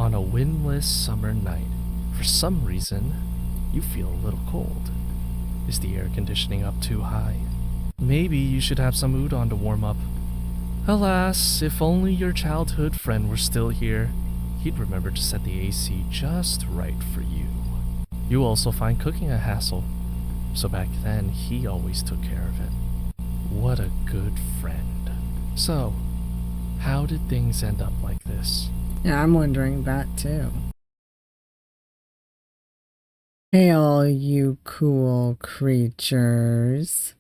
On a windless summer night, for some reason, you feel a little cold. Is the air conditioning up too high? Maybe you should have some udon to warm up. Alas, if only your childhood friend were still here, he'd remember to set the AC just right for you. You also find cooking a hassle, so back then he always took care of it. What a good friend. So, how did things end up like this? Yeah, I'm wondering that too. Hey all you cool creatures.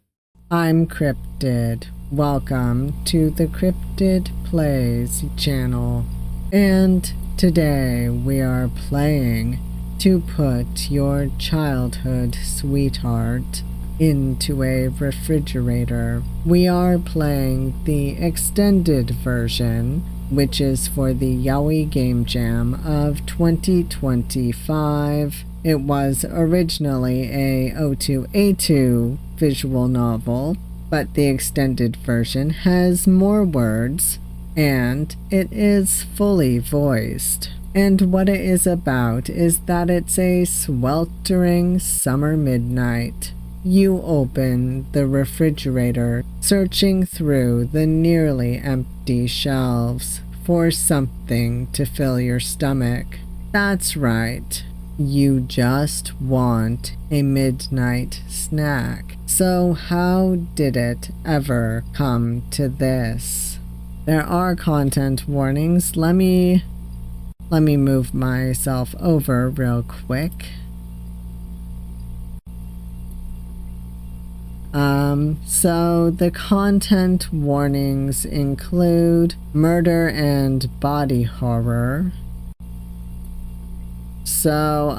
I'm Cryptid. Welcome to the CryptidPlays channel. And today we are playing To Put Your Childhood Sweetheart into a Refrigerator. We are playing the extended version, which is for the Yaoi Game Jam of 2025. It was originally a O2A2 visual novel, but the extended version has more words, and it is fully voiced. And what it is about is that it's a sweltering summer midnight. You open the refrigerator, searching through the nearly empty shelves for something to fill your stomach. That's right. You just want a midnight snack. So how did it ever come to this? There are content warnings. Let me move myself over real quick. So the content warnings include murder and body horror. So,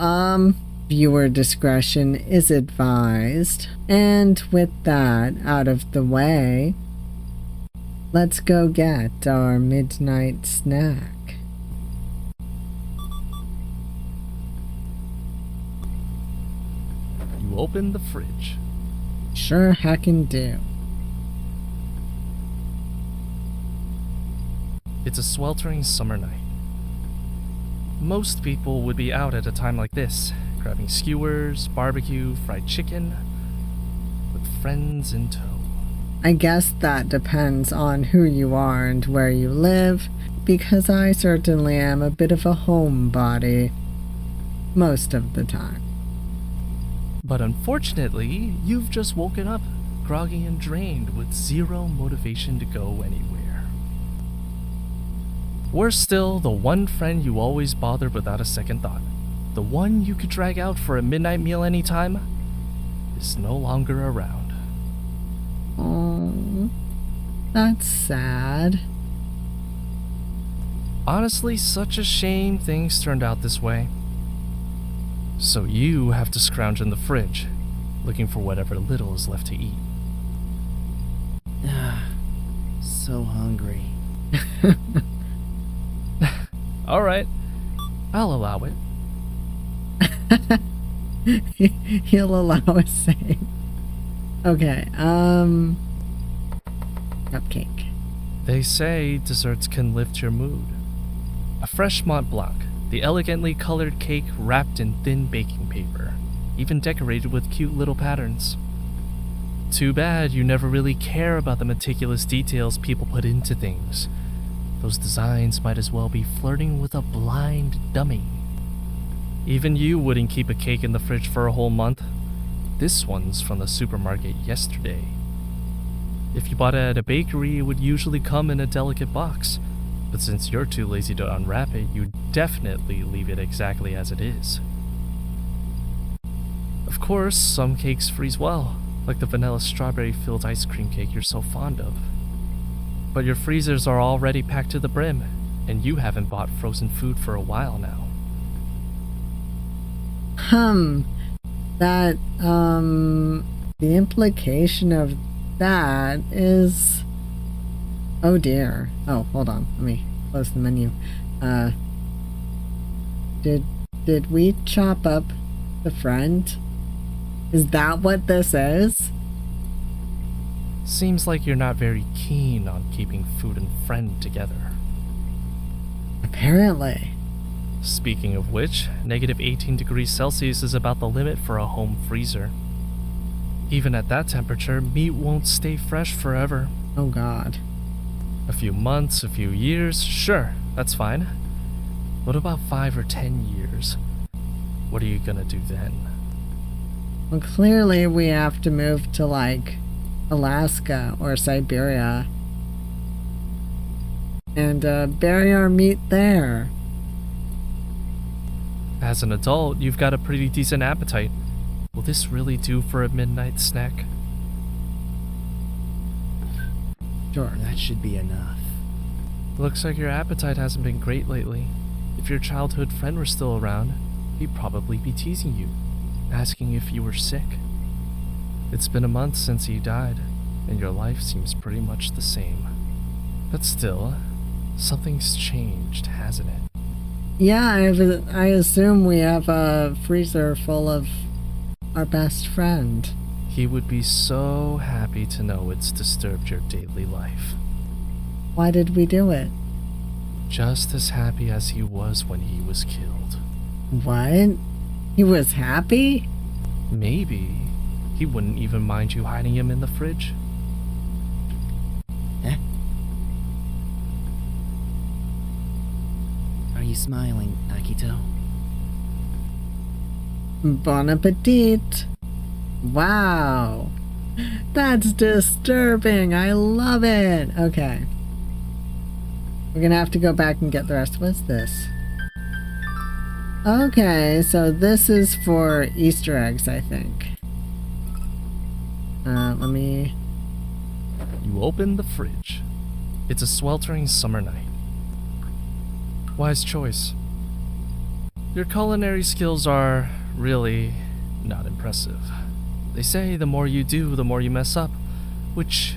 viewer discretion is advised. And with that out of the way, let's go get our midnight snack. You open the fridge. Sure heckin' do. It's a sweltering summer night. Most people would be out at a time like this, grabbing skewers, barbecue, fried chicken, with friends in tow. I guess that depends on who you are and where you live, because I certainly am a bit of a homebody most of the time. But unfortunately, you've just woken up, groggy and drained, with zero motivation to go anywhere. Worse still, the one friend you always bothered without a second thought, the one you could drag out for a midnight meal anytime, is no longer around. Oh, that's sad. Honestly, such a shame things turned out this way. So you have to scrounge in the fridge, looking for whatever little is left to eat. So hungry. Alright, I'll allow it. He'll allow us same. Okay, Cupcake. They say desserts can lift your mood. A fresh Mont Blanc, the elegantly colored cake wrapped in thin baking paper, even decorated with cute little patterns. Too bad you never really care about the meticulous details people put into things. Those designs might as well be flirting with a blind dummy. Even you wouldn't keep a cake in the fridge for a whole month. This one's from the supermarket yesterday. If you bought it at a bakery, it would usually come in a delicate box. But since you're too lazy to unwrap it, you definitely leave it exactly as it is. Of course, some cakes freeze well, like the vanilla strawberry filled ice cream cake you're so fond of. But your freezers are already packed to the brim, and you haven't bought frozen food for a while now. The implication of that is... Oh dear. Oh, hold on. Let me close the menu. Did we chop up the friend? Is that what this is? Seems like you're not very keen on keeping food and friend together. Apparently. Speaking of which, negative 18 degrees Celsius is about the limit for a home freezer. Even at that temperature, meat won't stay fresh forever. Oh god. A few months, a few years, sure, that's fine. What about 5 or 10 years? What are you gonna do then? Well, clearly we have to move to, like, Alaska or Siberia and bury our meat there. As an adult, you've got a pretty decent appetite. Will this really do for a midnight snack? Sure. That should be enough. Looks like your appetite hasn't been great lately. If your childhood friend were still around, he'd probably be teasing you, asking if you were sick. It's been a month since he died, and your life seems pretty much the same. But still, something's changed, hasn't it? Yeah, I assume we have a freezer full of our best friend. He would be so happy to know it's disturbed your daily life. Why did we do it? Just as happy as he was when he was killed. What? He was happy? Maybe he wouldn't even mind you hiding him in the fridge. Huh? Are you smiling, Akito? Bon appetit. Wow. That's disturbing. I love it. Okay. We're gonna have to go back and get the rest. What's this? Okay, so this is for Easter eggs, I think. Let me... You open the fridge. It's a sweltering summer night. Wise choice. Your culinary skills are really not impressive. They say the more you do, the more you mess up, which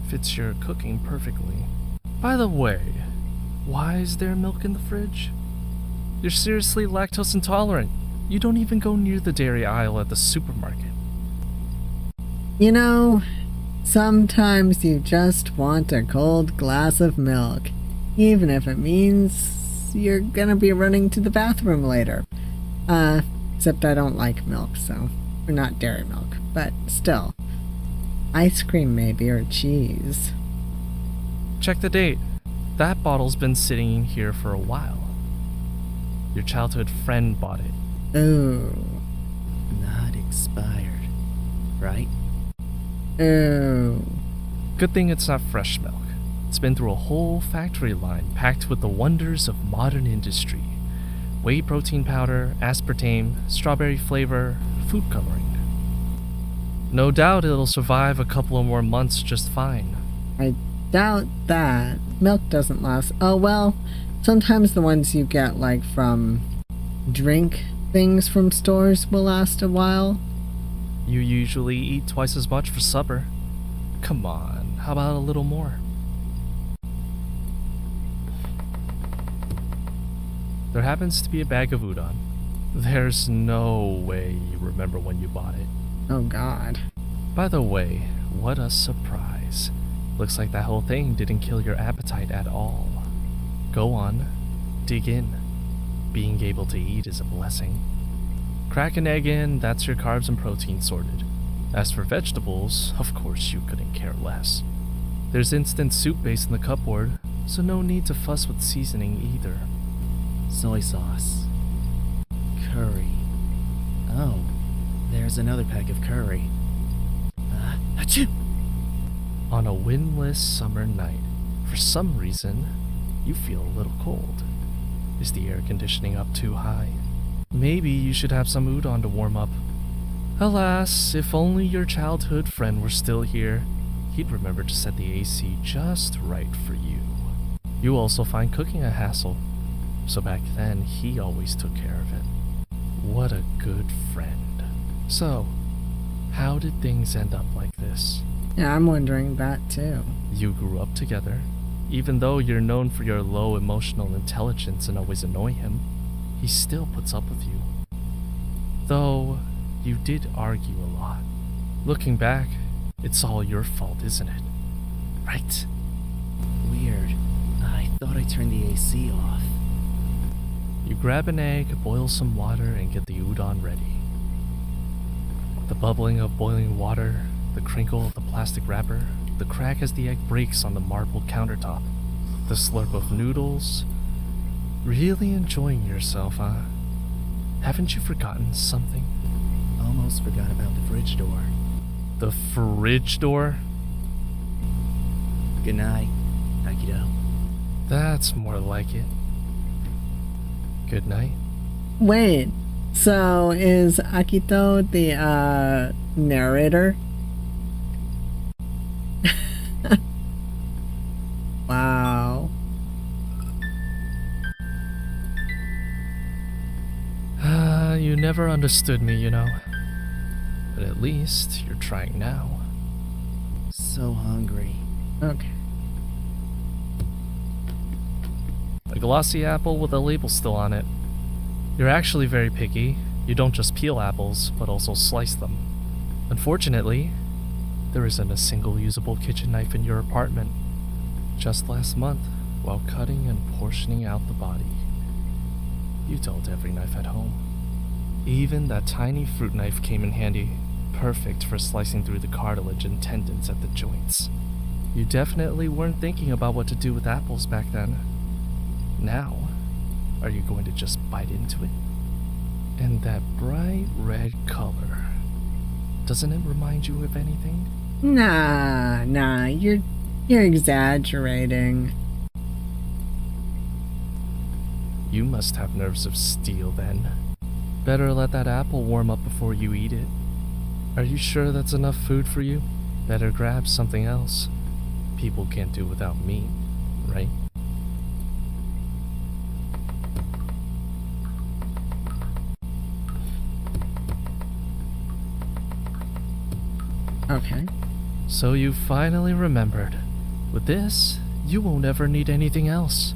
fits your cooking perfectly. By the way, why is there milk in the fridge? You're seriously lactose intolerant. You don't even go near the dairy aisle at the supermarket. You know, sometimes you just want a cold glass of milk, even if it means you're gonna be running to the bathroom later. Except I don't like milk, so... Or not dairy milk, but still. Ice cream maybe, or cheese. Check the date. That bottle's been sitting in here for a while. Your childhood friend bought it. Ooh. Not expired, right? Ooh. Good thing it's not fresh milk. It's been through a whole factory line packed with the wonders of modern industry. Whey protein powder, aspartame, strawberry flavor, food coloring. No doubt it'll survive a couple of more months just fine. I doubt that. Milk doesn't last. Oh well, sometimes the ones you get like from drink things from stores will last a while. You usually eat twice as much for supper. Come on, how about a little more? There happens to be a bag of udon. There's no way you remember when you bought it. Oh god. By the way, what a surprise. Looks like that whole thing didn't kill your appetite at all. Go on, dig in. Being able to eat is a blessing. Crack an egg in, that's your carbs and protein sorted. As for vegetables, of course you couldn't care less. There's instant soup base in the cupboard, so no need to fuss with seasoning either. Soy sauce. Curry. Oh, there's another pack of curry. Achoo! On a windless summer night, for some reason, you feel a little cold. Is the air conditioning up too high? Maybe you should have some udon to warm up. Alas, if only your childhood friend were still here, he'd remember to set the AC just right for you. You also find cooking a hassle, so back then he always took care of it. What a good friend. So, how did things end up like this? Yeah, I'm wondering that too. You grew up together. Even though you're known for your low emotional intelligence and always annoy him, he still puts up with you. Though, you did argue a lot. Looking back, it's all your fault, isn't it? Right? Weird. I thought I turned the AC off. You grab an egg, boil some water, and get the udon ready. The bubbling of boiling water, the crinkle of the plastic wrapper, the crack as the egg breaks on the marble countertop, the slurp of noodles. Really enjoying yourself, huh? Haven't you forgotten something? Almost forgot about the fridge door. The fridge door? Good night, Akira. That's more like it. Good night. Wait, so is Akito the narrator? Wow. You never understood me, you know. But at least you're trying now. So hungry. Okay. A glossy apple with a label still on it. You're actually very picky. You don't just peel apples, but also slice them. Unfortunately, there isn't a single usable kitchen knife in your apartment. Just last month, while cutting and portioning out the body, you dulled every knife at home. Even that tiny fruit knife came in handy, perfect for slicing through the cartilage and tendons at the joints. You definitely weren't thinking about what to do with apples back then. Now, are you going to just bite into it? And that bright red color, doesn't it remind you of anything? Nah, you're exaggerating. You must have nerves of steel then. Better let that apple warm up before you eat it. Are you sure that's enough food for you? Better grab something else. People can't do without meat, right? Okay. So you finally remembered. With this, you won't ever need anything else.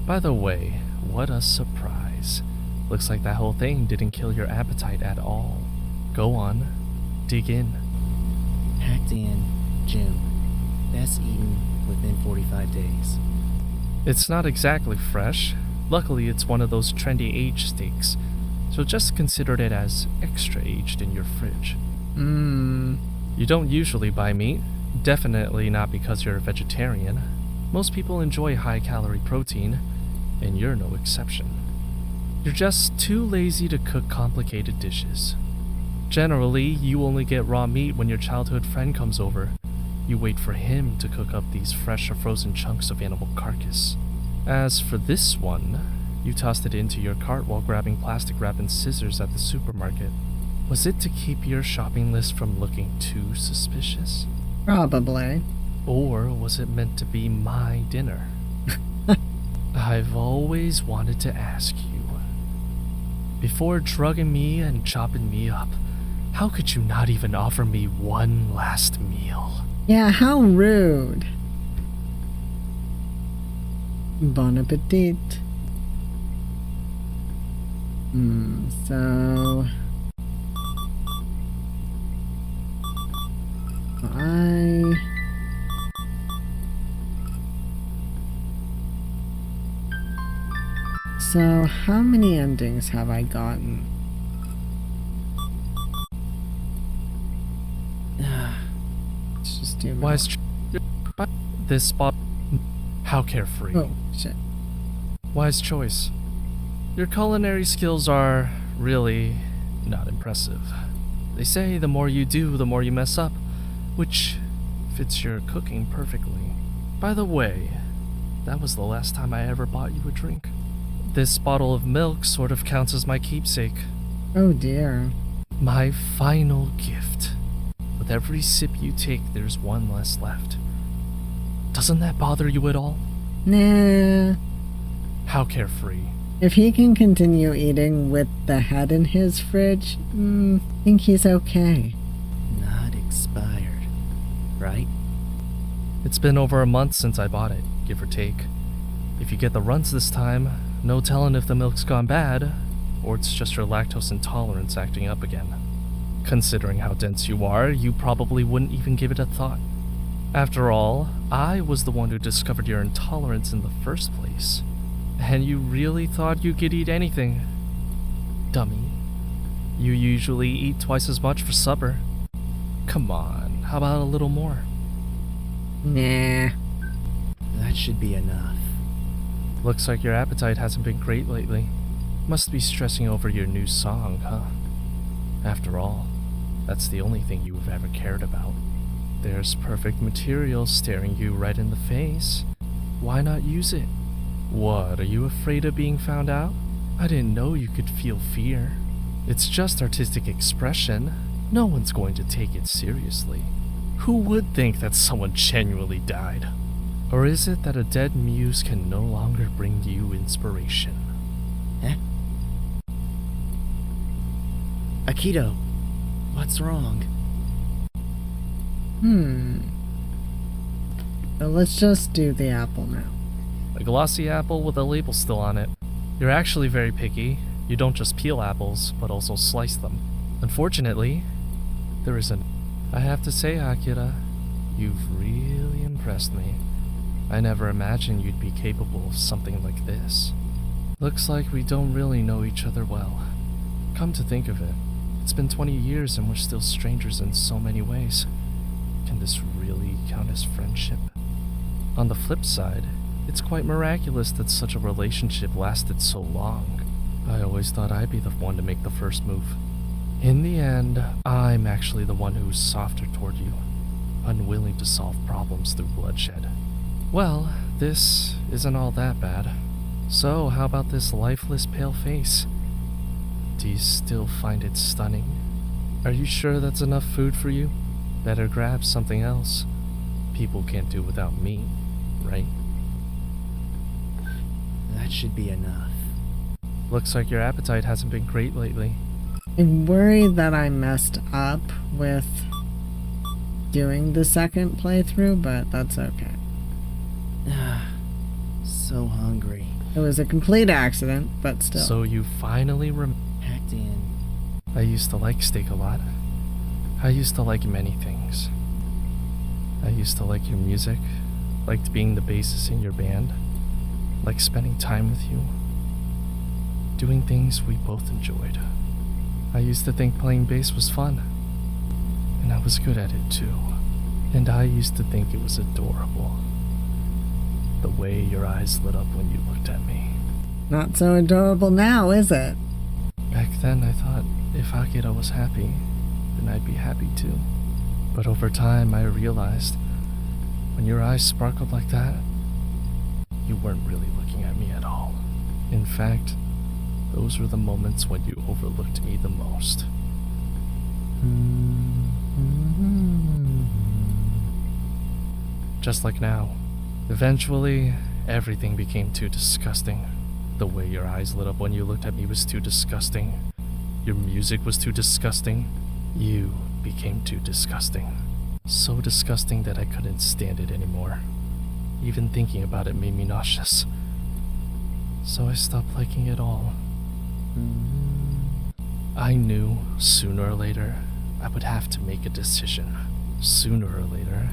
By the way, what a surprise. Looks like that whole thing didn't kill your appetite at all. Go on, dig in. Packed in, June. Best eaten within 45 days. It's not exactly fresh. Luckily, it's one of those trendy aged steaks, so just consider it as extra aged in your fridge. You don't usually buy meat, definitely not because you're a vegetarian. Most people enjoy high-calorie protein, and you're no exception. You're just too lazy to cook complicated dishes. Generally, you only get raw meat when your childhood friend comes over. You wait for him to cook up these fresh or frozen chunks of animal carcass. As for this one, you tossed it into your cart while grabbing plastic wrap and scissors at the supermarket. Was it to keep your shopping list from looking too suspicious? Probably. Or was it meant to be my dinner? I've always wanted to ask you. Before drugging me and chopping me up, how could you not even offer me one last meal? Yeah, how rude. Bon appetit. So... So, how many endings have I gotten? Let's just do Wise this spot. How carefree. Oh, shit. Wise choice. Your culinary skills are really not impressive. They say the more you do, the more you mess up, which fits your cooking perfectly. By the way, that was the last time I ever bought you a drink. This bottle of milk sort of counts as my keepsake. Oh dear. My final gift. With every sip you take, there's one less left. Doesn't that bother you at all? Nah. How carefree. If he can continue eating with the head in his fridge, think he's okay. Not expired, right? It's been over a month since I bought it, give or take. If you get the runs this time, no telling if the milk's gone bad, or it's just your lactose intolerance acting up again. Considering how dense you are, you probably wouldn't even give it a thought. After all, I was the one who discovered your intolerance in the first place. And you really thought you could eat anything? Dummy. You usually eat twice as much for supper. Come on, how about a little more? Nah. That should be enough. Looks like your appetite hasn't been great lately. Must be stressing over your new song, huh? After all, that's the only thing you've ever cared about. There's perfect material staring you right in the face. Why not use it? What, are you afraid of being found out? I didn't know you could feel fear. It's just artistic expression. No one's going to take it seriously. Who would think that someone genuinely died? Or is it that a dead muse can no longer bring you inspiration? Eh? Akira, what's wrong? So let's just do the apple now. A glossy apple with a label still on it. You're actually very picky. You don't just peel apples, but also slice them. Unfortunately, there isn't. I have to say, Akira, you've really impressed me. I never imagined you'd be capable of something like this. Looks like we don't really know each other well. Come to think of it, it's been 20 years and we're still strangers in so many ways. Can this really count as friendship? On the flip side, it's quite miraculous that such a relationship lasted so long. I always thought I'd be the one to make the first move. In the end, I'm actually the one who's softer toward you, unwilling to solve problems through bloodshed. Well, this isn't all that bad. So, how about this lifeless pale face? Do you still find it stunning? Are you sure that's enough food for you? Better grab something else. People can't do without me, right? That should be enough. Looks like your appetite hasn't been great lately. I worry that I messed up with doing the second playthrough, but that's okay. So hungry. It was a complete accident, but still. So you finally Packed in. I used to like steak a lot. I used to like many things. I used to like your music, liked being the bassist in your band, liked spending time with you, doing things we both enjoyed. I used to think playing bass was fun, and I was good at it too. And I used to think it was adorable, the way your eyes lit up when you looked at me. Not so adorable now, is it? Back then I thought if Akira was happy, then I'd be happy too. But over time I realized when your eyes sparkled like that, you weren't really looking at me at all. In fact, those were the moments when you overlooked me the most. Just like now. Eventually, everything became too disgusting. The way your eyes lit up when you looked at me was too disgusting. Your music was too disgusting. You became too disgusting. So disgusting that I couldn't stand it anymore. Even thinking about it made me nauseous. So I stopped liking it all. I knew sooner or later I would have to make a decision. Sooner or later,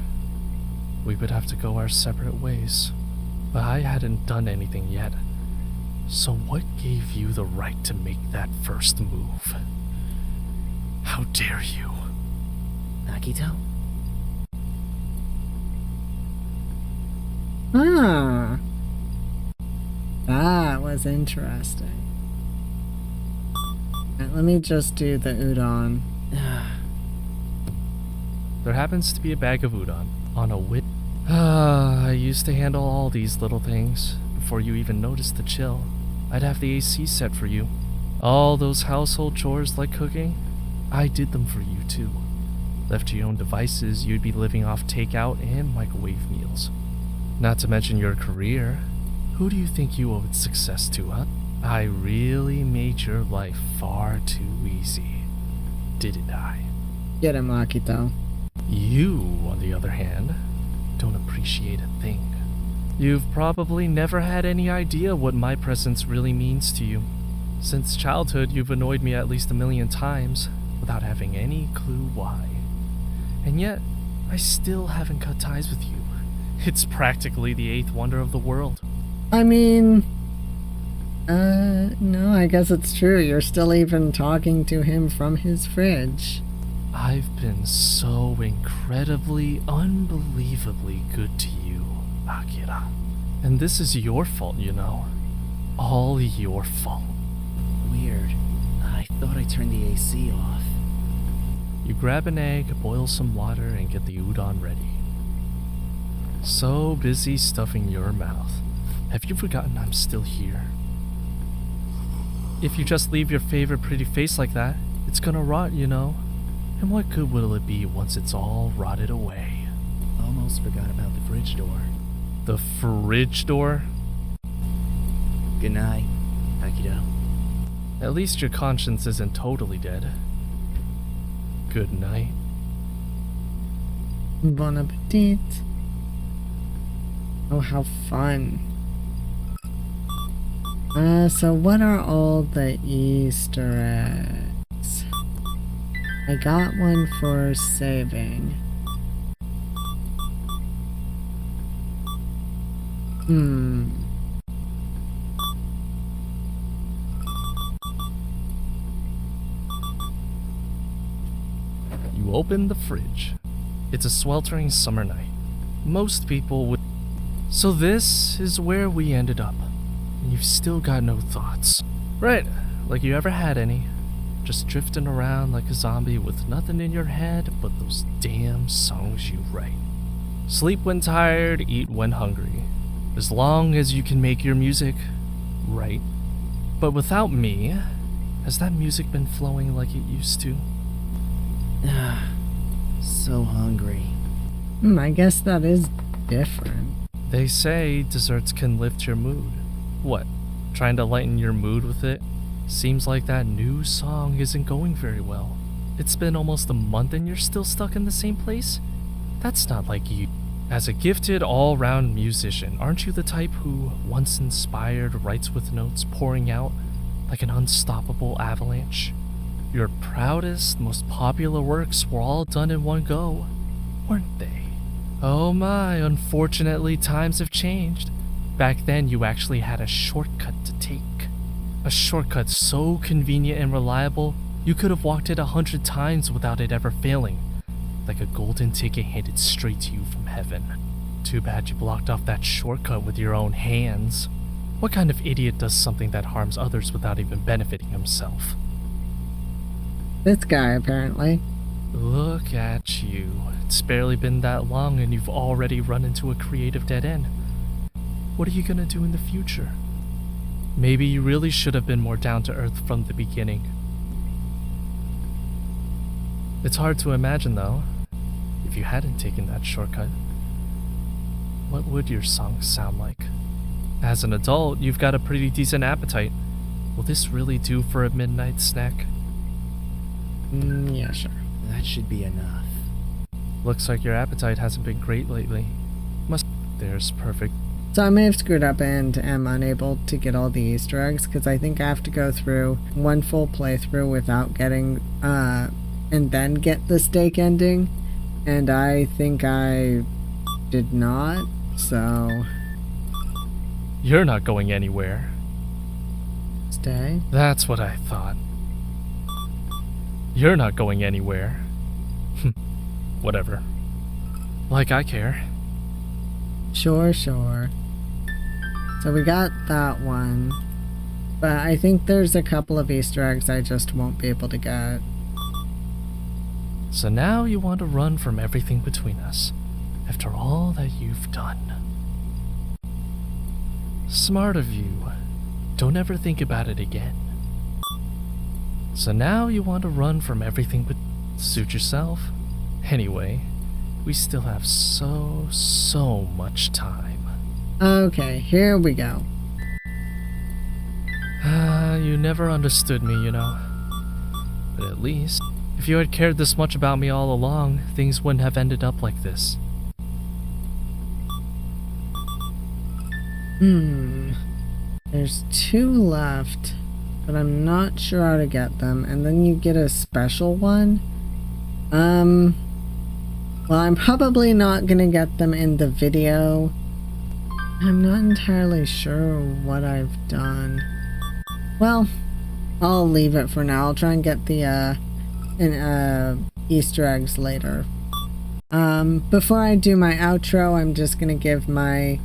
we would have to go our separate ways. But I hadn't done anything yet. So what gave you the right to make that first move? How dare you? Akito? That was interesting. Alright, let me just do the udon. There happens to be a bag of udon on a I used to handle all these little things before you even noticed the chill. I'd have the AC set for you. All those household chores like cooking, I did them for you too. Left to your own devices, you'd be living off takeout and microwave meals. Not to mention your career. Who do you think you owed success to, huh? I really made your life far too easy, didn't I? Get him, Akito. You, on the other hand, don't appreciate a thing. You've probably never had any idea what my presence really means to you. Since childhood, you've annoyed me at least 1,000,000 times without having any clue why. And yet, I still haven't cut ties with you. It's practically the 8th wonder of the world. I mean, No, I guess it's true. You're still even talking to him from his fridge. I've been so incredibly, unbelievably good to you, Akira. And this is your fault, you know. All your fault. Weird. I thought I turned the AC off. You grab an egg, boil some water, and get the udon ready. So busy stuffing your mouth. Have you forgotten I'm still here? If you just leave your favorite pretty face like that, it's gonna rot, you know. And what good will it be once it's all rotted away? Almost forgot about the fridge door. The fridge door? Good night, Akira. At least your conscience isn't totally dead. Good night. Bon appetit. Oh, how fun. So what are all the Easter eggs? I got one for saving. You open the fridge. It's a sweltering summer night. Most people would... So this is where we ended up. And you've still got no thoughts. Right, like you ever had any. Just drifting around like a zombie with nothing in your head but those damn songs you write. Sleep when tired, eat when hungry. As long as you can make your music, right? But without me, has that music been flowing like it used to? So hungry. I guess that is different. They say desserts can lift your mood. What, trying to lighten your mood with it? Seems like that new song isn't going very well. It's been almost a month and you're still stuck in the same place? That's not like you. As a gifted all-round musician, aren't you the type who, once inspired, writes with notes pouring out like an unstoppable avalanche? Your proudest, most popular works were all done in one go, weren't they? Oh my, unfortunately times have changed. Back then you actually had a shortcut to take. A shortcut so convenient and reliable, you could have walked it 100 times without it ever failing. Like a golden ticket handed straight to you from heaven. Too bad you blocked off that shortcut with your own hands. What kind of idiot does something that harms others without even benefiting himself? This guy, apparently. Look at you. It's barely been that long and you've already run into a creative dead end. What are you gonna do in the future? Maybe you really should have been more down to earth from the beginning. It's hard to imagine though, if you hadn't taken that shortcut. What would your songs sound like? As an adult, you've got a pretty decent appetite. Will this really do for a midnight snack? Yeah, sure. That should be enough. Looks like your appetite hasn't been great lately. There's perfect. So I may have screwed up and am unable to get all the Easter eggs because I think I have to go through one full playthrough without getting, and then get the steak ending. And I think I did not, so... You're not going anywhere. Stay? That's what I thought. You're not going anywhere. Whatever. Like I care. Sure. So we got that one. But I think there's a couple of Easter eggs I just won't be able to get. So now you want to run from everything between us, after all that you've done. Smart of you. Don't ever think about it again. So now you want to run from everything but suit yourself. Anyway, we still have so much time. Okay, here we go. You never understood me, you know. But at least, if you had cared this much about me all along, things wouldn't have ended up like this. There's 2 left, but I'm not sure how to get them. And then you get a special one. Well, I'm probably not gonna get them in the video. I'm not entirely sure what I've done. Well, I'll leave it for now. I'll try and get the Easter eggs later. Before I do my outro, I'm just gonna give my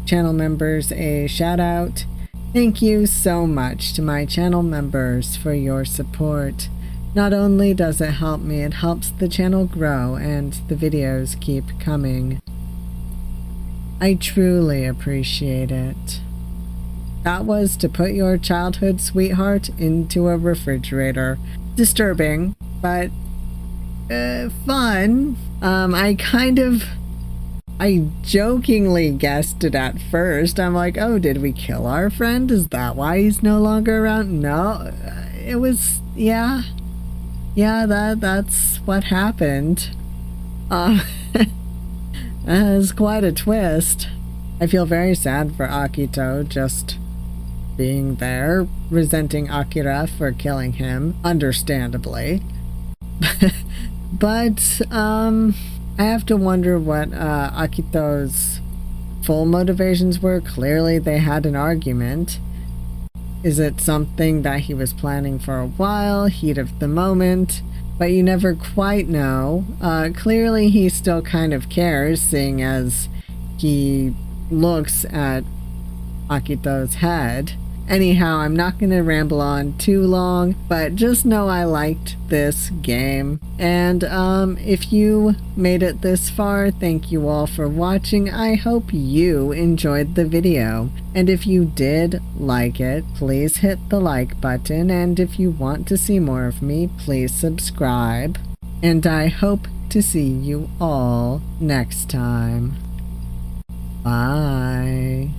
channel members a shout out. Thank you so much to my channel members for your support. Not only does it help me, it helps the channel grow and the videos keep coming. I truly appreciate it. That was to put your childhood sweetheart into a refrigerator. Disturbing, but fun. I jokingly guessed it at first. I'm like, oh, did we kill our friend? Is that why he's no longer around? No, it was, yeah, that's what happened. That's quite a twist. I feel very sad for Akito just being there, resenting Akira for killing him, understandably. But, I have to wonder what Akito's full motivations were. Clearly they had an argument. Is it something that he was planning for a while, heat of the moment? But you never quite know. Clearly he still kind of cares, seeing as he looks at Akito's head. Anyhow, I'm not going to ramble on too long, but just know I liked this game. And if you made it this far, thank you all for watching. I hope you enjoyed the video. And if you did like it, please hit the like button. And if you want to see more of me, please subscribe. And I hope to see you all next time. Bye.